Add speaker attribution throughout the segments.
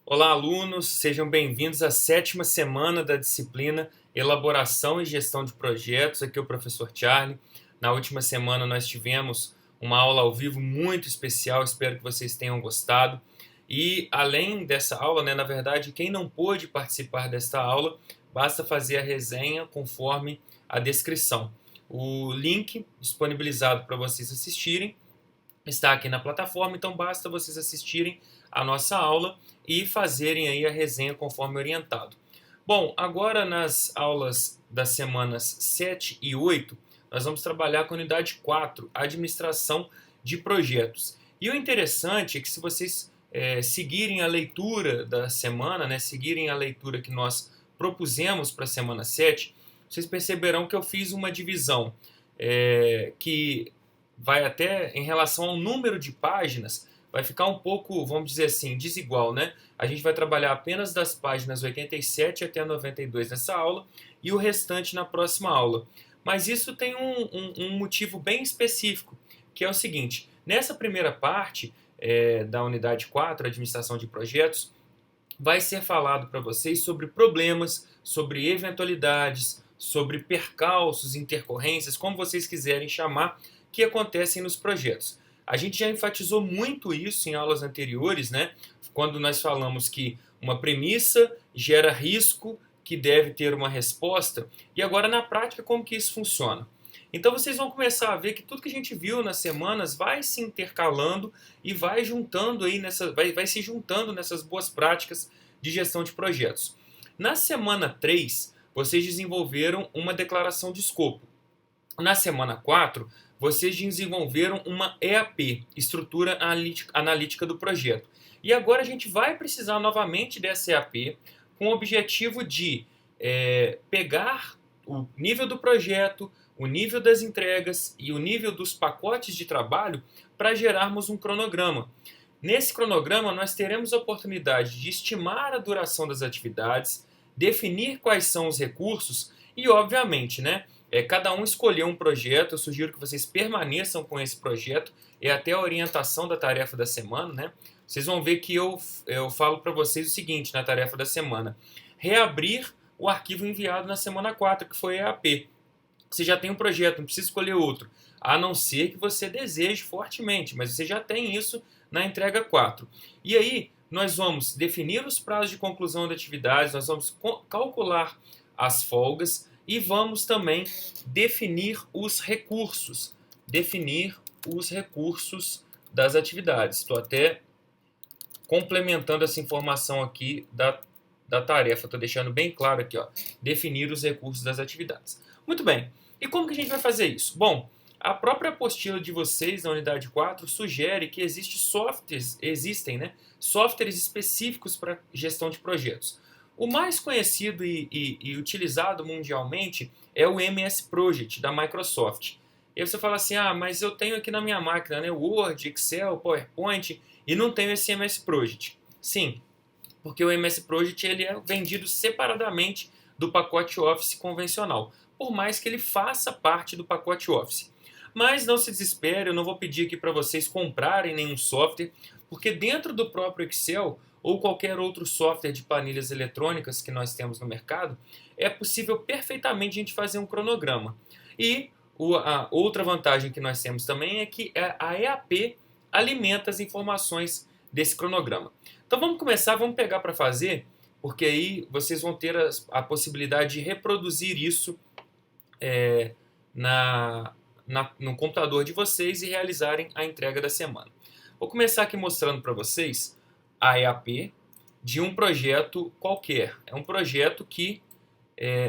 Speaker 1: Olá, alunos, sejam bem-vindos à sétima semana da disciplina Elaboração e Gestão de Projetos. Aqui é o professor Charlie. Na última semana nós tivemos uma aula ao vivo muito especial, espero que vocês tenham gostado. E além dessa aula, na verdade, quem não pôde participar desta aula, basta fazer a resenha conforme a descrição. O link disponibilizado para vocês assistirem está aqui na plataforma, então basta vocês assistirem a nossa aula e fazerem aí a resenha conforme orientado. Bom, agora nas aulas das semanas 7 e 8, nós vamos trabalhar com a unidade 4, Administração de Projetos. E o interessante é que se vocês seguirem a leitura da semana, seguirem a leitura que nós propusemos para a semana 7, vocês perceberão que eu fiz uma divisão que vai até, em relação ao número de páginas, vai ficar um pouco, vamos dizer assim, desigual, né? A gente vai trabalhar apenas das páginas 87 até 92 nessa aula e o restante na próxima aula. Mas isso tem um motivo bem específico, que é o seguinte: nessa primeira parte da unidade 4, Administração de Projetos, vai ser falado para vocês sobre problemas, sobre eventualidades, sobre percalços, intercorrências, como vocês quiserem chamar, que acontecem nos projetos. A gente já enfatizou muito isso em aulas anteriores, né? Quando nós falamos que uma premissa gera risco que deve ter uma resposta. E agora, na prática, como que isso funciona? Então, vocês vão começar a ver que tudo que a gente viu nas semanas vai se intercalando e vai juntando aí vai se juntando nessas boas práticas de gestão de projetos. Na semana 3, vocês desenvolveram uma declaração de escopo. Na semana 4, vocês desenvolveram uma EAP, Estrutura Analítica do Projeto. E agora a gente vai precisar novamente dessa EAP com o objetivo de pegar o nível do projeto, o nível das entregas e o nível dos pacotes de trabalho para gerarmos um cronograma. Nesse cronograma, nós teremos a oportunidade de estimar a duração das atividades, definir quais são os recursos e, obviamente, cada um escolher um projeto. Eu sugiro que vocês permaneçam com esse projeto, é até a orientação da tarefa da semana, Vocês vão ver que eu falo para vocês o seguinte na tarefa da semana: reabrir o arquivo enviado na semana 4, que foi a EAP. Você já tem um projeto, não precisa escolher outro, a não ser que você deseje fortemente, mas você já tem isso na entrega 4. E aí, nós vamos definir os prazos de conclusão de atividades, nós vamos calcular as folgas e vamos também definir os recursos das atividades. Estou até complementando essa informação aqui da tarefa, estou deixando bem claro aqui, definir os recursos das atividades. Muito bem, e como que a gente vai fazer isso? Bom, a própria apostila de vocês, na unidade 4, sugere que existem softwares específicos para gestão de projetos. O mais conhecido e utilizado mundialmente é o MS Project, da Microsoft. E aí você fala assim, mas eu tenho aqui na minha máquina, Word, Excel, PowerPoint, e não tenho esse MS Project. Sim, porque o MS Project ele é vendido separadamente do pacote Office convencional, por mais que ele faça parte do pacote Office. Mas não se desespere, eu não vou pedir aqui para vocês comprarem nenhum software, porque dentro do próprio Excel ou qualquer outro software de planilhas eletrônicas que nós temos no mercado, é possível perfeitamente a gente fazer um cronograma. E a outra vantagem que nós temos também é que a EAP alimenta as informações desse cronograma. Então vamos começar, vamos pegar para fazer, porque aí vocês vão ter a possibilidade de reproduzir isso no computador de vocês e realizarem a entrega da semana. Vou começar aqui mostrando para vocês a EAP de um projeto qualquer. É um projeto que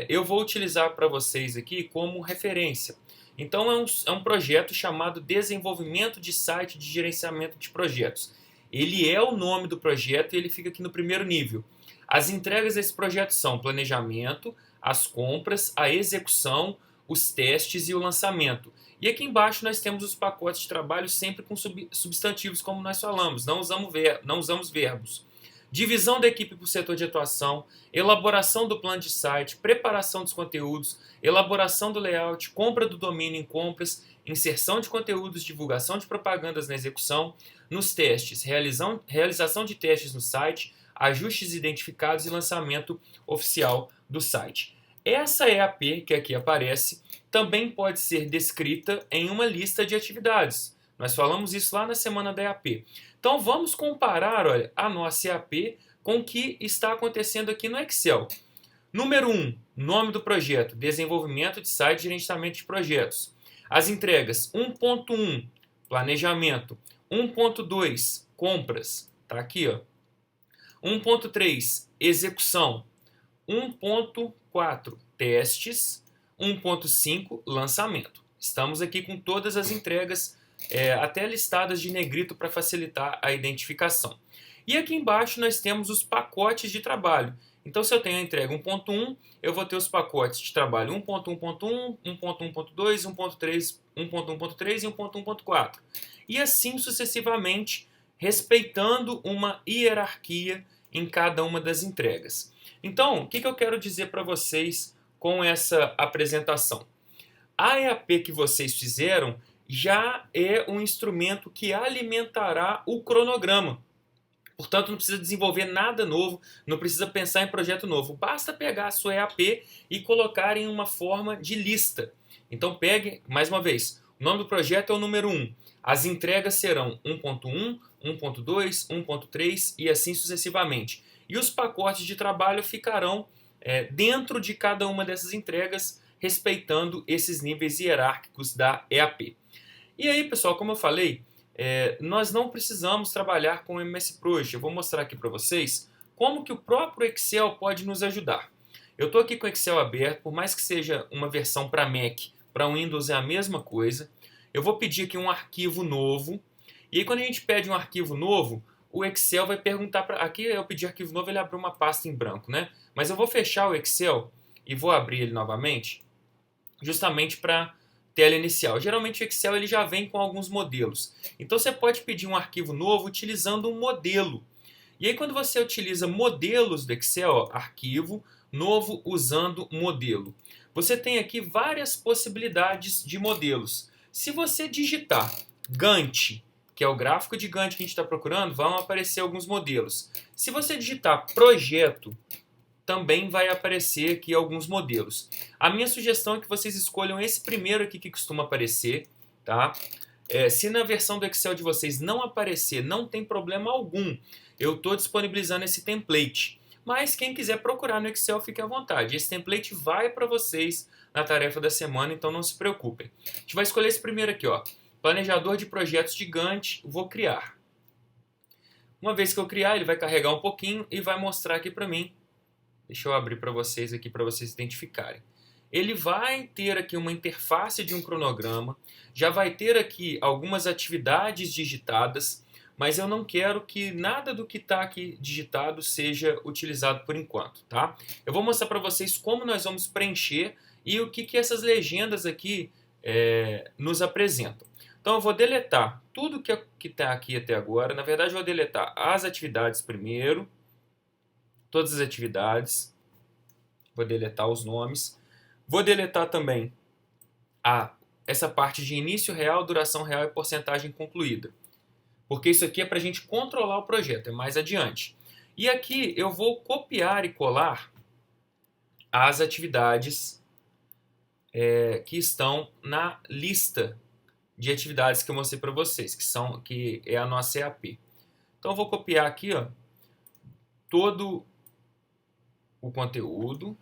Speaker 1: eu vou utilizar para vocês aqui como referência. Então é um projeto chamado Desenvolvimento de Site de Gerenciamento de Projetos. Ele é o nome do projeto e ele fica aqui no primeiro nível. As entregas desse projeto são planejamento, as compras, a execução, os testes e o lançamento. E aqui embaixo nós temos os pacotes de trabalho sempre com substantivos, como nós falamos, não usamos verbos. Divisão da equipe por setor de atuação, elaboração do plano de site, preparação dos conteúdos, elaboração do layout, compra do domínio em compras, inserção de conteúdos, divulgação de propagandas na execução, nos testes, realização de testes no site, ajustes identificados e lançamento oficial do site. Essa EAP que aqui aparece também pode ser descrita em uma lista de atividades. Nós falamos isso lá na semana da EAP. Então vamos comparar, olha, a nossa EAP com o que está acontecendo aqui no Excel. Número 1, nome do projeto, desenvolvimento de site e gerenciamento de projetos. As entregas 1.1, planejamento. 1.2, compras. Tá aqui, ó. 1.3, execução. 1.4, testes. 1.5, lançamento. Estamos aqui com todas as entregas até listadas de negrito para facilitar a identificação. E aqui embaixo nós temos os pacotes de trabalho. Então, se eu tenho a entrega 1.1, eu vou ter os pacotes de trabalho 1.1.1, 1.1.2, 1.3, 1.1.3 e 1.1.4. E assim sucessivamente, respeitando uma hierarquia em cada uma das entregas. Então, o que eu quero dizer para vocês com essa apresentação? A EAP que vocês fizeram já é um instrumento que alimentará o cronograma. Portanto, não precisa desenvolver nada novo, não precisa pensar em projeto novo. Basta pegar a sua EAP e colocar em uma forma de lista. Então, pegue, mais uma vez, o nome do projeto é o número 1. As entregas serão 1.1, 1.2, 1.3 e assim sucessivamente. E os pacotes de trabalho ficarão dentro de cada uma dessas entregas, respeitando esses níveis hierárquicos da EAP. E aí, pessoal, como eu falei, nós não precisamos trabalhar com o MS Project. Eu vou mostrar aqui para vocês como que o próprio Excel pode nos ajudar. Eu estou aqui com o Excel aberto, por mais que seja uma versão para Mac, para Windows é a mesma coisa. Eu vou pedir aqui um arquivo novo. E aí, quando a gente pede um arquivo novo, o Excel vai perguntar para... Aqui eu pedi arquivo novo, ele abriu uma pasta em branco, né? Mas eu vou fechar o Excel e vou abrir ele novamente, justamente para tela inicial. Geralmente o Excel ele já vem com alguns modelos. Então você pode pedir um arquivo novo utilizando um modelo. E aí quando você utiliza modelos do Excel, ó, arquivo novo usando modelo, você tem aqui várias possibilidades de modelos. Se você digitar Gantt, que é o gráfico de Gantt que a gente está procurando, vão aparecer alguns modelos. Se você digitar projeto, também vai aparecer aqui alguns modelos. A minha sugestão é que vocês escolham esse primeiro aqui que costuma aparecer, tá? Se na versão do Excel de vocês não aparecer, não tem problema algum. Eu estou disponibilizando esse template. Mas quem quiser procurar no Excel, fique à vontade. Esse template vai para vocês na tarefa da semana, então não se preocupem. A gente vai escolher esse primeiro aqui, ó. Planejador de projetos de Gantt, vou criar. Uma vez que eu criar, ele vai carregar um pouquinho e vai mostrar aqui para mim. Deixa eu abrir para vocês aqui para vocês identificarem. Ele vai ter aqui uma interface de um cronograma, já vai ter aqui algumas atividades digitadas, mas eu não quero que nada do que está aqui digitado seja utilizado por enquanto, tá? Eu vou mostrar para vocês como nós vamos preencher e o que essas legendas aqui nos apresentam. Então eu vou deletar tudo que está aqui até agora. Na verdade, eu vou deletar as atividades primeiro, todas as atividades, vou deletar os nomes, vou deletar também essa parte de início real, duração real e porcentagem concluída, porque isso aqui é para a gente controlar o projeto, é mais adiante. E aqui eu vou copiar e colar as atividades que estão na lista de atividades que eu mostrei para vocês, que é a nossa EAP. Então eu vou copiar aqui, ó, todo o conteúdo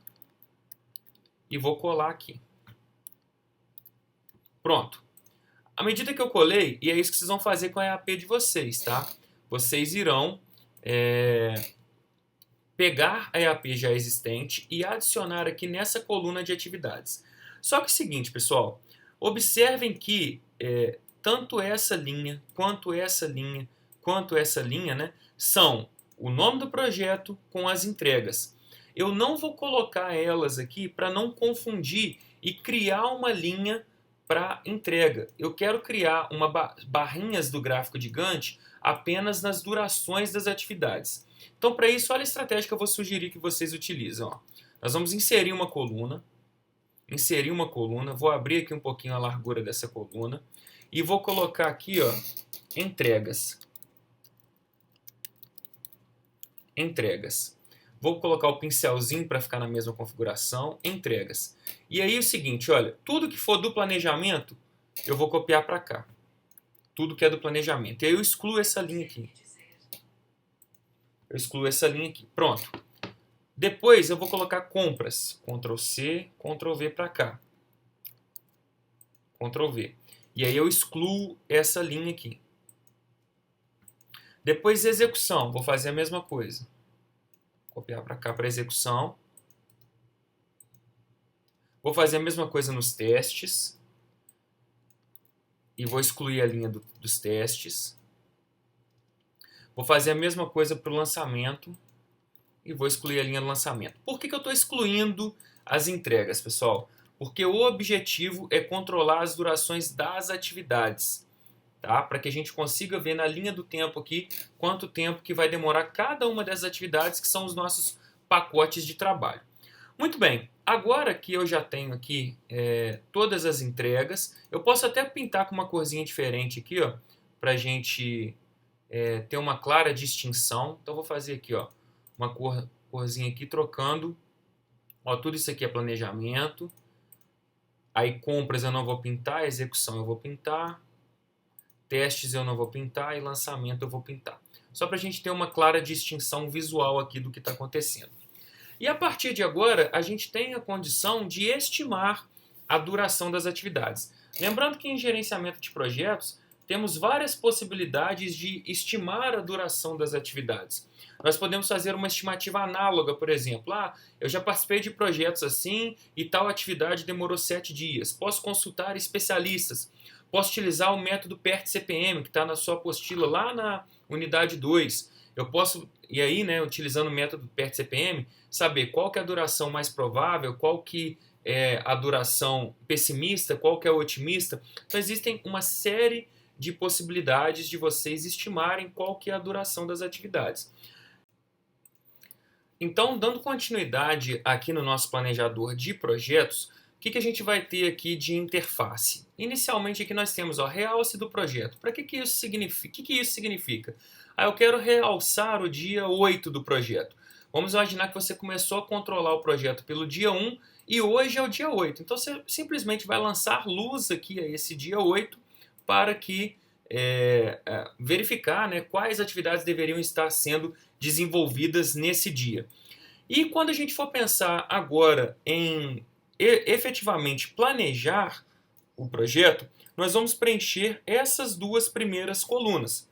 Speaker 1: e vou colar aqui. Pronto. À medida que eu colei, e é isso que vocês vão fazer com a EAP de vocês, tá? Vocês irão pegar a EAP já existente e adicionar aqui nessa coluna de atividades. Só que é o seguinte, pessoal, observem que tanto essa linha, quanto essa linha, quanto essa linha, né, são o nome do projeto com as entregas. Eu não vou colocar elas aqui para não confundir e criar uma linha para entrega. Eu quero criar barrinhas do gráfico de Gantt apenas nas durações das atividades. Então, para isso, olha a estratégia que eu vou sugerir que vocês utilizem. Ó. Nós vamos inserir uma coluna, vou abrir aqui um pouquinho a largura dessa coluna e vou colocar aqui, ó, entregas. entregas. Vou colocar o pincelzinho para ficar na mesma configuração, entregas. E aí é o seguinte, olha, tudo que for do planejamento, eu vou copiar para cá. Tudo que é do planejamento. E aí eu excluo essa linha aqui. Eu excluo essa linha aqui. Pronto. Depois eu vou colocar compras. Ctrl C, Ctrl V para cá. Ctrl V. E aí eu excluo essa linha aqui. Depois execução. Vou fazer a mesma coisa. Copiar para cá para execução. Vou fazer a mesma coisa nos testes. E vou excluir a linha dos testes. Vou fazer a mesma coisa para o lançamento. E vou excluir a linha do lançamento. Por que eu estou excluindo as entregas, pessoal? Porque o objetivo é controlar as durações das atividades. Tá? Para que a gente consiga ver na linha do tempo aqui quanto tempo que vai demorar cada uma dessas atividades, que são os nossos pacotes de trabalho. Muito bem, agora que eu já tenho aqui todas as entregas, eu posso até pintar com uma corzinha diferente aqui, para a gente ter uma clara distinção. Então vou fazer aqui, uma corzinha aqui trocando. Tudo isso aqui é planejamento. Aí compras eu não vou pintar, execução eu vou pintar. Testes eu não vou pintar e lançamento eu vou pintar. Só para a gente ter uma clara distinção visual aqui do que está acontecendo. E a partir de agora, a gente tem a condição de estimar a duração das atividades. Lembrando que em gerenciamento de projetos, temos várias possibilidades de estimar a duração das atividades. Nós podemos fazer uma estimativa análoga, por exemplo. Eu já participei de projetos assim e tal atividade demorou 7 dias. Posso consultar especialistas. Posso utilizar o método PERT-CPM, que está na sua apostila lá na unidade 2. Eu posso, e aí, utilizando o método PERT-CPM, saber qual que é a duração mais provável, qual que é a duração pessimista, qual que é a otimista. Então, existem uma série de possibilidades de vocês estimarem qual que é a duração das atividades. Então, dando continuidade aqui no nosso planejador de projetos, o que a gente vai ter aqui de interface? Inicialmente aqui nós temos realce do projeto. Para que isso significa? O que isso significa? Eu quero realçar o dia 8 do projeto. Vamos imaginar que você começou a controlar o projeto pelo dia 1 e hoje é o dia 8. Então você simplesmente vai lançar luz aqui a esse dia 8 para que verificar quais atividades deveriam estar sendo desenvolvidas nesse dia. E quando a gente for pensar agora em efetivamente planejar o projeto, nós vamos preencher essas duas primeiras colunas.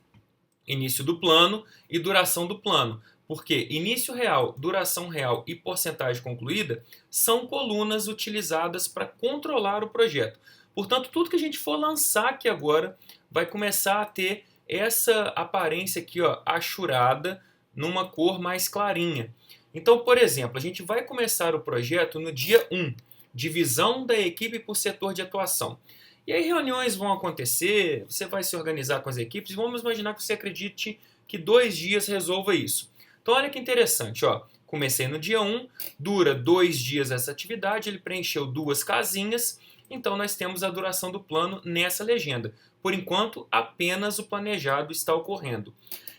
Speaker 1: Início do plano e duração do plano. Porque início real, duração real e porcentagem concluída são colunas utilizadas para controlar o projeto. Portanto, tudo que a gente for lançar aqui agora vai começar a ter essa aparência aqui, achurada, numa cor mais clarinha. Então, por exemplo, a gente vai começar o projeto no dia 1, divisão da equipe por setor de atuação. E aí reuniões vão acontecer, você vai se organizar com as equipes e vamos imaginar que você acredite que 2 dias resolva isso. Então olha que interessante, comecei no dia 1, dura 2 dias essa atividade, ele preencheu 2 casinhas, então nós temos a duração do plano nessa legenda. Por enquanto, apenas o planejado está ocorrendo.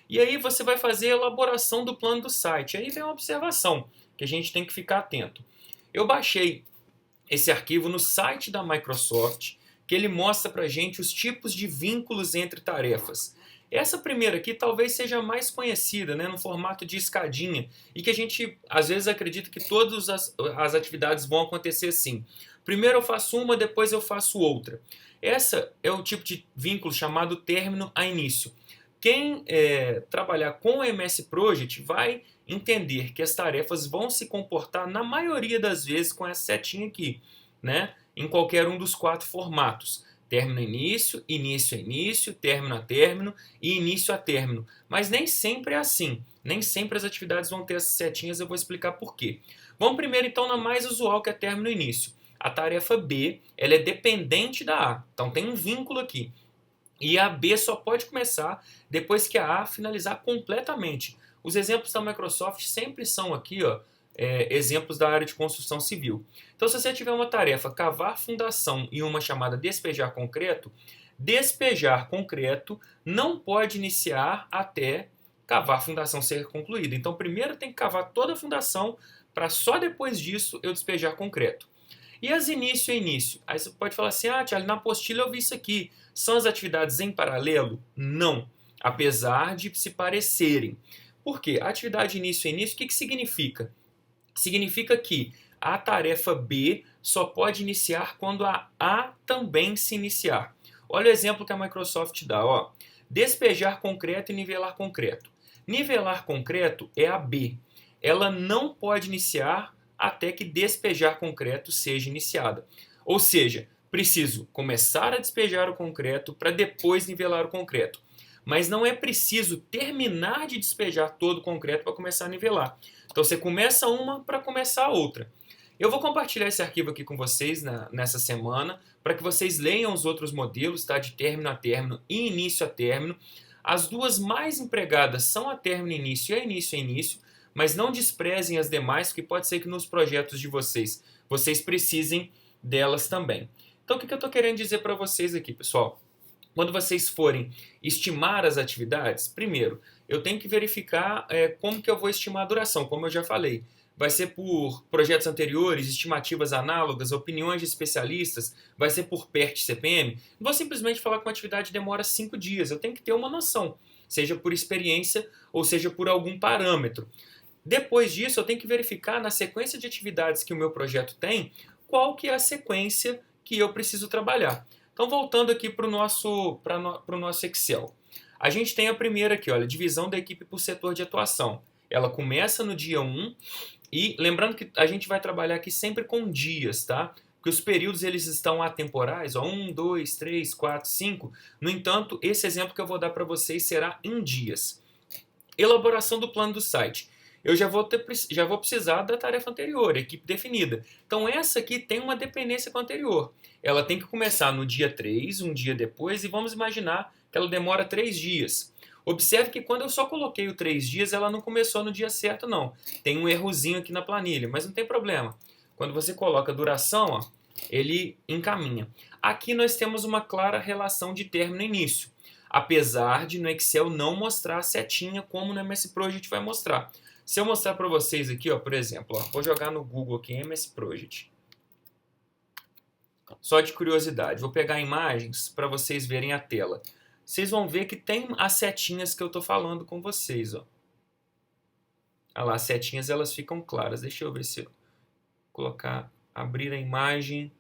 Speaker 1: E aí você vai fazer a elaboração do plano do site. Aí vem uma observação que a gente tem que ficar atento. Eu baixei esse arquivo no site da Microsoft, que ele mostra para a gente os tipos de vínculos entre tarefas. Essa primeira aqui talvez seja mais conhecida, no formato de escadinha, e que a gente às vezes acredita que todas as atividades vão acontecer assim. Primeiro eu faço uma, depois eu faço outra. Essa é o tipo de vínculo chamado término a início. Quem trabalhar com o MS Project vai entender que as tarefas vão se comportar na maioria das vezes com essa setinha aqui, em qualquer um dos 4 formatos. Término a início, início a início, término a término e início a término. Mas nem sempre é assim. Nem sempre as atividades vão ter essas setinhas, eu vou explicar por quê. Vamos primeiro então na mais usual, que é término e início. A tarefa B, ela é dependente da A. Então tem um vínculo aqui. E a B só pode começar depois que a A finalizar completamente. Os exemplos da Microsoft sempre são aqui, exemplos da área de construção civil. Então, se você tiver uma tarefa cavar fundação e uma chamada despejar concreto não pode iniciar até cavar a fundação ser concluída. Então, primeiro tem que cavar toda a fundação para só depois disso eu despejar concreto. E as início e início? Aí você pode falar assim, Thiago, na apostila eu vi isso aqui. São as atividades em paralelo? Não, apesar de se parecerem. Por quê? Atividade início e início, o que significa? Significa que a tarefa B só pode iniciar quando a A também se iniciar. Olha o exemplo que a Microsoft dá. Ó. Despejar concreto e nivelar concreto. Nivelar concreto é a B. Ela não pode iniciar até que despejar concreto seja iniciada. Ou seja, preciso começar a despejar o concreto para depois nivelar o concreto. Mas não é preciso terminar de despejar todo o concreto para começar a nivelar. Então você começa uma para começar a outra. Eu vou compartilhar esse arquivo aqui com vocês nessa semana para que vocês leiam os outros modelos, tá? De término a término e início a término. As duas mais empregadas são a término e início e a início e início, mas não desprezem as demais, porque pode ser que nos projetos de vocês precisem delas também. Então o que eu estou querendo dizer para vocês aqui, pessoal? Quando vocês forem estimar as atividades, primeiro, eu tenho que verificar como que eu vou estimar a duração, como eu já falei. Vai ser por projetos anteriores, estimativas análogas, opiniões de especialistas, vai ser por PERT-CPM. Não vou simplesmente falar que uma atividade demora 5 dias, eu tenho que ter uma noção, seja por experiência ou seja por algum parâmetro. Depois disso, eu tenho que verificar na sequência de atividades que o meu projeto tem, qual que é a sequência que eu preciso trabalhar. Então, voltando aqui para o nosso Excel. A gente tem a primeira aqui, olha, divisão da equipe por setor de atuação. Ela começa no dia 1 e lembrando que a gente vai trabalhar aqui sempre com dias, tá? Porque os períodos eles estão atemporais, ó, 1, 2, 3, 4, 5. No entanto, esse exemplo que eu vou dar para vocês será em dias. Elaboração do plano do site. Eu já vou precisar da tarefa anterior, equipe definida. Então essa aqui tem uma dependência com a anterior. Ela tem que começar no dia 3, um dia depois, e vamos imaginar que ela demora 3 dias. Observe que quando eu só coloquei o 3 dias, ela não começou no dia certo, não. Tem um errozinho aqui na planilha, mas não tem problema. Quando você coloca a duração, ó, ele encaminha. Aqui nós temos uma clara relação de término e início. Apesar de no Excel não mostrar a setinha como no MS Project vai mostrar. Se eu mostrar para vocês aqui, ó, por exemplo, ó, vou jogar no Google aqui MS Project. Só de curiosidade, vou pegar imagens para vocês verem a tela. Vocês vão ver que tem as setinhas que eu estou falando com vocês. Ó. Olha lá, as setinhas elas ficam claras. Deixa eu ver se eu colocar, abrir a imagem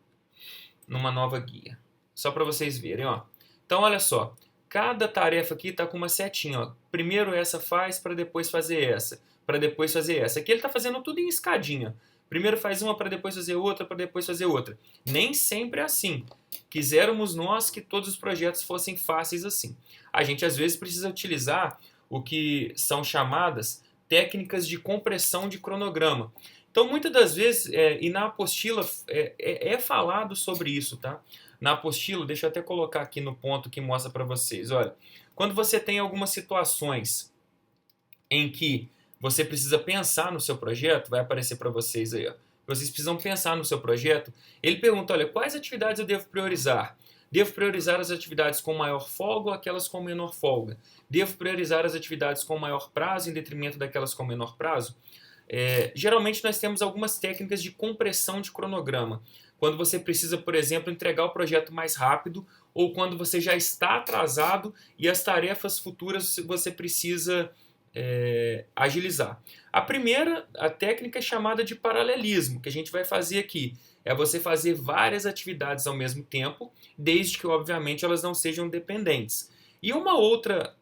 Speaker 1: numa nova guia. Só para vocês verem. Ó. Então, olha só. Cada tarefa aqui está com uma setinha. Ó. Primeiro essa faz para depois fazer essa. Para depois fazer essa. Aqui ele está fazendo tudo em escadinha. Primeiro faz uma para depois fazer outra, para depois fazer outra. Nem sempre é assim. Quiséramos nós que todos os projetos fossem fáceis assim. A gente às vezes precisa utilizar o que são chamadas técnicas de compressão de cronograma. Então muitas das vezes, e na apostila é falado sobre isso, tá? Na apostila, deixa eu até colocar aqui no ponto que mostra para vocês. Olha, quando você tem algumas situações em que você precisa pensar no seu projeto, vai aparecer para vocês aí, ó. Vocês precisam pensar no seu projeto. Ele pergunta, olha, quais atividades eu devo priorizar? Devo priorizar as atividades com maior folga ou aquelas com menor folga? Devo priorizar as atividades com maior prazo em detrimento daquelas com menor prazo? Geralmente nós temos algumas técnicas de compressão de cronograma. Quando você precisa, por exemplo, entregar o projeto mais rápido ou quando você já está atrasado e as tarefas futuras você precisa agilizar. A técnica é chamada de paralelismo, que a gente vai fazer aqui. É você fazer várias atividades ao mesmo tempo, desde que, obviamente, elas não sejam dependentes. E uma outra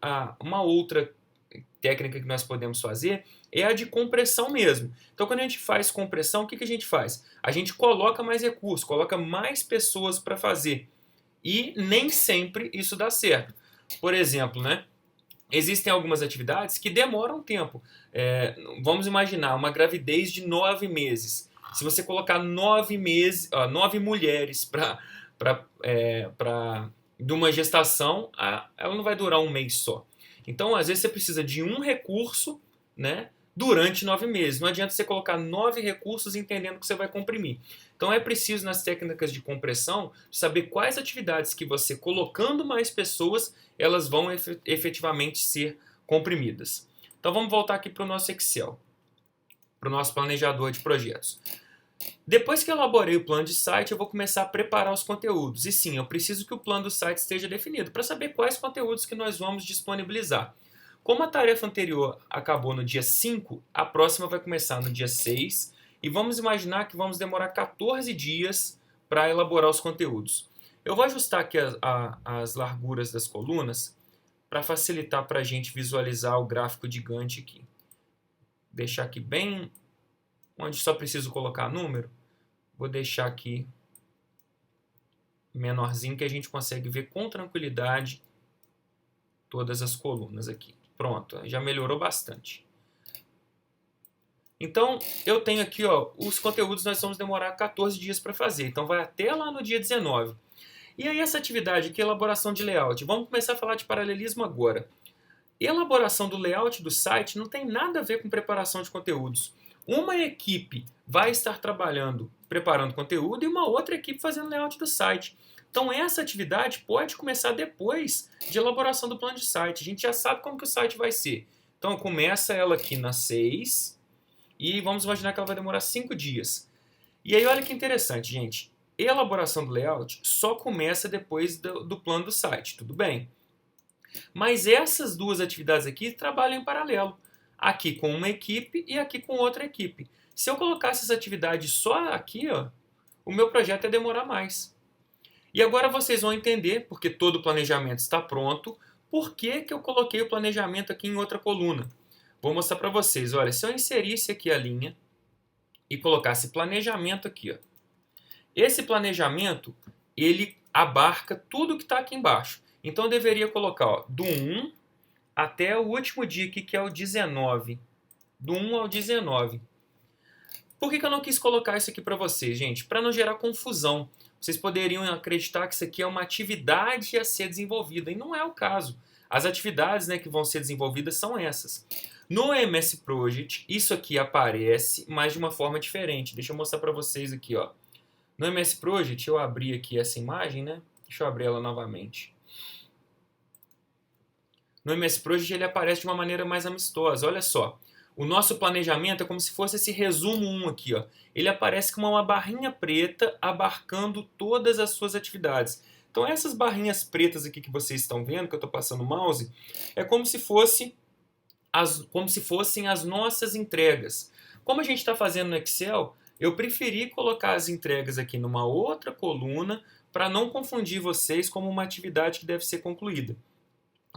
Speaker 1: técnica que nós podemos fazer é a de compressão mesmo. Então, quando a gente faz compressão, o que a gente faz? A gente coloca mais recursos, coloca mais pessoas para fazer. E nem sempre isso dá certo. Por exemplo, né? Existem algumas atividades que demoram tempo. Vamos imaginar uma gravidez de 9 meses. Se você colocar 9 mulheres de uma gestação, ela não vai durar um mês só. Então, às vezes, você precisa de um recurso, né, durante 9 meses. Não adianta você colocar 9 recursos entendendo que você vai comprimir. Então, é preciso, nas técnicas de compressão, saber quais atividades que você, colocando mais pessoas, elas vão efetivamente ser comprimidas. Então vamos voltar aqui para o nosso Excel, para o nosso planejador de projetos. Depois que eu elaborei o plano de site, eu vou começar a preparar os conteúdos. E sim, eu preciso que o plano do site esteja definido para saber quais conteúdos que nós vamos disponibilizar. Como a tarefa anterior acabou no dia 5, a próxima vai começar no dia 6 e vamos imaginar que vamos demorar 14 dias para elaborar os conteúdos. Eu vou ajustar aqui as larguras das colunas para facilitar para a gente visualizar o gráfico de Gantt aqui. Deixar aqui bem onde só preciso colocar número. Vou deixar aqui menorzinho que a gente consegue ver com tranquilidade todas as colunas aqui. Pronto, já melhorou bastante. Então, eu tenho aqui, ó, os conteúdos nós vamos demorar 14 dias para fazer. Então, vai até lá no dia 19. E aí, essa atividade aqui, elaboração de layout. Vamos começar a falar de paralelismo agora. Elaboração do layout do site não tem nada a ver com preparação de conteúdos. Uma equipe vai estar trabalhando, preparando conteúdo, e uma outra equipe fazendo layout do site. Então, essa atividade pode começar depois de elaboração do plano de site. A gente já sabe como que o site vai ser. Então, começa ela aqui na 6 e vamos imaginar que ela vai demorar 5 dias. E aí, olha que interessante, gente. Elaboração do layout só começa depois do plano do site, tudo bem? Mas essas duas atividades aqui trabalham em paralelo. Aqui com uma equipe e aqui com outra equipe. Se eu colocasse essa atividade só aqui, ó, o meu projeto ia demorar mais. E agora vocês vão entender, porque todo o planejamento está pronto, por que eu coloquei o planejamento aqui em outra coluna. Vou mostrar para vocês. Olha, se eu inserisse aqui a linha e colocasse planejamento aqui, ó, esse planejamento, ele abarca tudo que está aqui embaixo. Então eu deveria colocar, ó, do 1 até o último dia aqui, que é o 19. Do 1 ao 19. Por que eu não quis colocar isso aqui para vocês, gente? Para não gerar confusão. Vocês poderiam acreditar que isso aqui é uma atividade a ser desenvolvida, e não é o caso. As atividades, né, que vão ser desenvolvidas são essas. No MS Project, isso aqui aparece, mas de uma forma diferente. Deixa eu mostrar para vocês aqui, ó. No MS Project, eu abri aqui essa imagem, né? Deixa eu abrir ela novamente. No MS Project ele aparece de uma maneira mais amistosa. Olha só, o nosso planejamento é como se fosse esse resumo 1 aqui, ó. Ele aparece como uma barrinha preta abarcando todas as suas atividades. Então essas barrinhas pretas aqui que vocês estão vendo, que eu estou passando o mouse, é como se fossem as nossas entregas. Como a gente está fazendo no Excel, eu preferi colocar as entregas aqui numa outra coluna para não confundir vocês como uma atividade que deve ser concluída.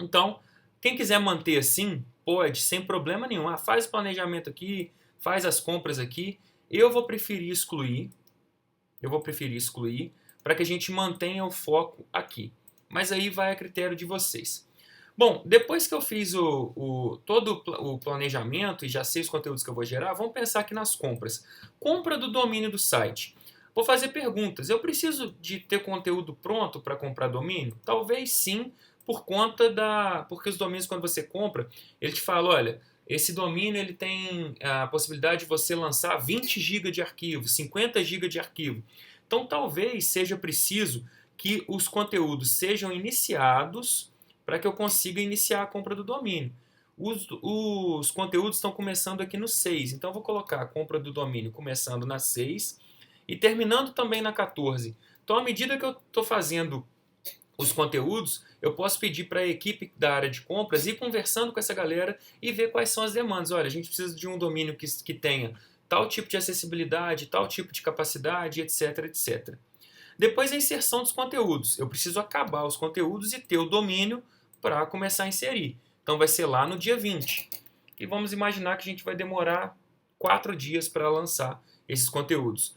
Speaker 1: Então, quem quiser manter assim, pode, sem problema nenhum. Ah, faz o planejamento aqui, faz as compras aqui. Eu vou preferir excluir. Para que a gente mantenha o foco aqui. Mas aí vai a critério de vocês. Bom, depois que eu fiz todo o planejamento e já sei os conteúdos que eu vou gerar, vamos pensar aqui nas compras. Compra do domínio do site. Vou fazer perguntas. Eu preciso de ter conteúdo pronto para comprar domínio? Talvez sim, porque os domínios, quando você compra, ele te fala, olha, esse domínio ele tem a possibilidade de você lançar 20 GB de arquivo, 50 GB de arquivo. Então, talvez seja preciso que os conteúdos sejam iniciados para que eu consiga iniciar a compra do domínio. Os conteúdos estão começando aqui no 6, então eu vou colocar a compra do domínio começando na 6 e terminando também na 14. Então, à medida que eu estou fazendo os conteúdos, eu posso pedir para a equipe da área de compras ir conversando com essa galera e ver quais são as demandas. Olha, a gente precisa de um domínio que tenha tal tipo de acessibilidade, tal tipo de capacidade, etc, etc. Depois a inserção dos conteúdos. Eu preciso acabar os conteúdos e ter o domínio para começar a inserir. Então vai ser lá no dia 20. E vamos imaginar que a gente vai demorar 4 dias para lançar esses conteúdos.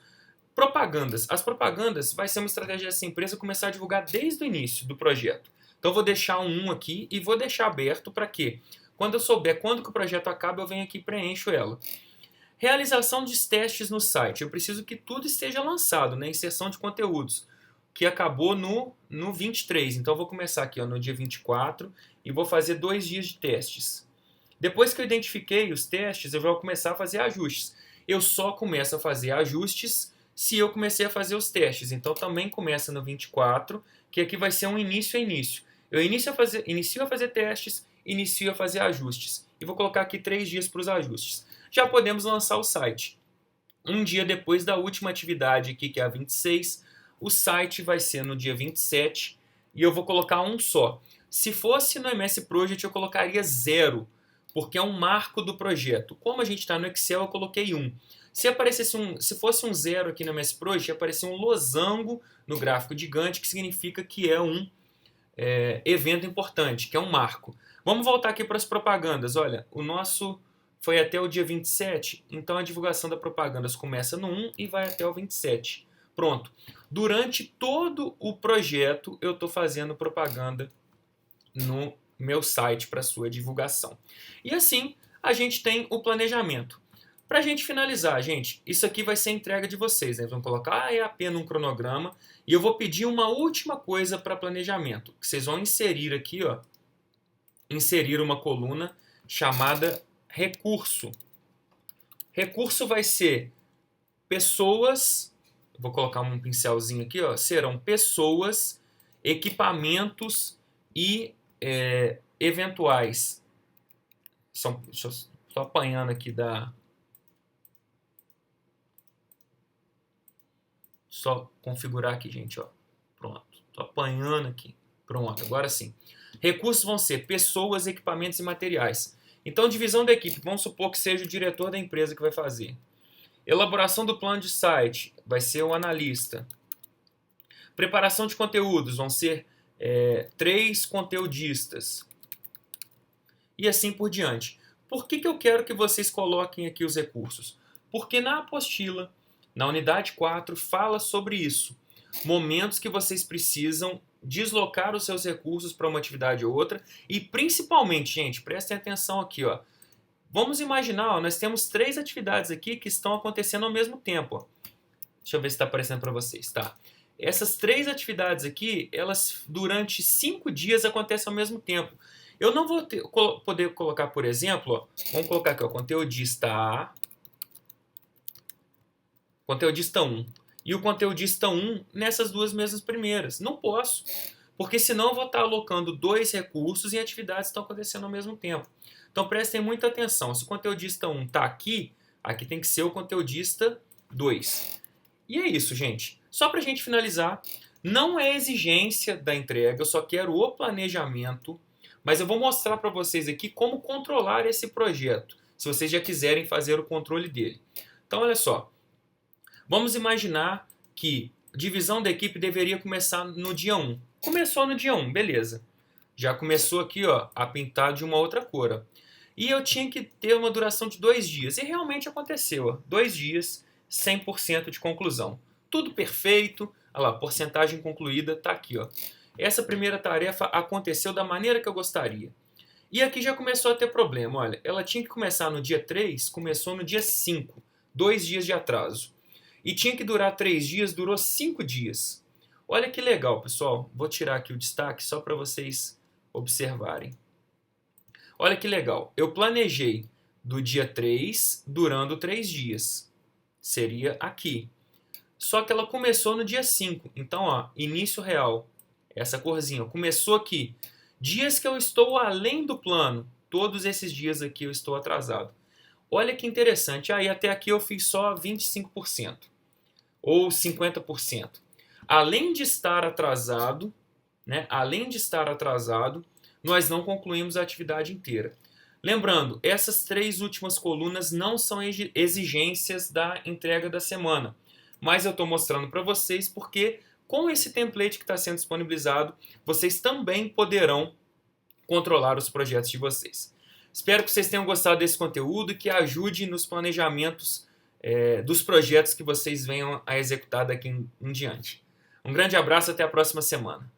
Speaker 1: Propagandas. As propagandas vai ser uma estratégia dessa empresa começar a divulgar desde o início do projeto. Então eu vou deixar um 1 aqui e vou deixar aberto para quê? Quando eu souber quando que o projeto acaba, eu venho aqui e preencho ela. Realização dos testes no site. Eu preciso que tudo esteja lançado, né? Inserção de conteúdos, que acabou no 23. Então eu vou começar aqui, ó, no dia 24 e vou fazer 2 dias de testes. Depois que eu identifiquei os testes, eu vou começar a fazer ajustes. Eu só começo a fazer ajustes se eu comecei a fazer os testes. Então também começa no 24, que aqui vai ser um início a início. Eu inicio a fazer testes, inicio a fazer ajustes. e vou colocar aqui 3 dias para os ajustes. Já podemos lançar o site. Um dia depois da última atividade aqui, que é a 26, o site vai ser no dia 27 e eu vou colocar um só. Se fosse no MS Project eu colocaria 0, porque é um marco do projeto. Como a gente está no Excel, eu coloquei 1. Se fosse um 0 aqui no MS Project, ia aparecer um losango no gráfico gigante, que significa que é um evento importante, que é um marco. Vamos voltar aqui para as propagandas. Olha, o nosso foi até o dia 27, então a divulgação da propaganda começa no 1 e vai até o 27. Pronto. Durante todo o projeto, eu estou fazendo propaganda no meu site para sua divulgação. E assim, a gente tem o planejamento. Para a gente finalizar, gente, isso aqui vai ser a entrega de vocês, né? Vamos colocar a EAP num cronograma e eu vou pedir uma última coisa para planejamento, que vocês vão inserir aqui, ó, inserir uma coluna chamada recurso. Recurso vai ser pessoas, vou colocar um pincelzinho aqui, ó, serão pessoas, equipamentos e eventuais. Deixa eu estou apanhando aqui da... Só configurar aqui, gente, ó. Pronto. Estou apanhando aqui. Pronto, agora sim. Recursos vão ser pessoas, equipamentos e materiais. Então, divisão da equipe, vamos supor que seja o diretor da empresa que vai fazer. Elaboração do plano de site, vai ser o analista. Preparação de conteúdos, vão ser 3 conteudistas. E assim por diante. Por que eu quero que vocês coloquem aqui os recursos? Porque na apostila, na unidade 4, fala sobre isso. Momentos que vocês precisam deslocar os seus recursos para uma atividade ou outra. E principalmente, gente, prestem atenção aqui, ó. Vamos imaginar, ó, nós temos 3 atividades aqui que estão acontecendo ao mesmo tempo. Ó. Deixa eu ver se está aparecendo para vocês. Tá. Essas 3 atividades aqui, elas durante 5 dias acontecem ao mesmo tempo. Eu não vou poder colocar, por exemplo, ó, vamos colocar aqui, ó, conteudista A, conteudista 1 e o conteudista 1 nessas 2 mesmas primeiras. Não posso, porque senão eu vou estar alocando 2 recursos e atividades estão acontecendo ao mesmo tempo. Então prestem muita atenção. Se o conteudista 1 está aqui, aqui tem que ser o conteudista 2. E é isso, gente. Só para a gente finalizar, não é exigência da entrega, eu só quero o planejamento, mas eu vou mostrar para vocês aqui como controlar esse projeto, se vocês já quiserem fazer o controle dele. Então, olha só. Vamos imaginar que divisão da equipe deveria começar no dia 1. Começou no dia 1, beleza. Já começou aqui, ó, a pintar de uma outra cor. Ó. E eu tinha que ter uma duração de 2 dias. E realmente aconteceu. Ó, 2 dias, 100% de conclusão. Tudo perfeito. Olha lá, porcentagem concluída está aqui. Ó. Essa primeira tarefa aconteceu da maneira que eu gostaria. E aqui já começou a ter problema. Olha, ela tinha que começar no dia 3, começou no dia 5. 2 dias de atraso. E tinha que durar 3 dias, durou 5 dias. Olha que legal, pessoal. Vou tirar aqui o destaque só para vocês observarem. Olha que legal. Eu planejei do dia 3, durando 3 dias. Seria aqui. Só que ela começou no dia 5. Então, ó, início real. Essa corzinha, ó, começou aqui. Dias que eu estou além do plano. Todos esses dias aqui eu estou atrasado. Olha que interessante. Aí até aqui eu fiz só 25%. Ou 50%. Além de estar atrasado, né? Além de estar atrasado, nós não concluímos a atividade inteira. Lembrando, essas 3 últimas colunas não são exigências da entrega da semana. Mas eu estou mostrando para vocês porque com esse template que está sendo disponibilizado, vocês também poderão controlar os projetos de vocês. Espero que vocês tenham gostado desse conteúdo e que ajude nos planejamentos dos projetos que vocês venham a executar daqui em diante. Um grande abraço, até a próxima semana.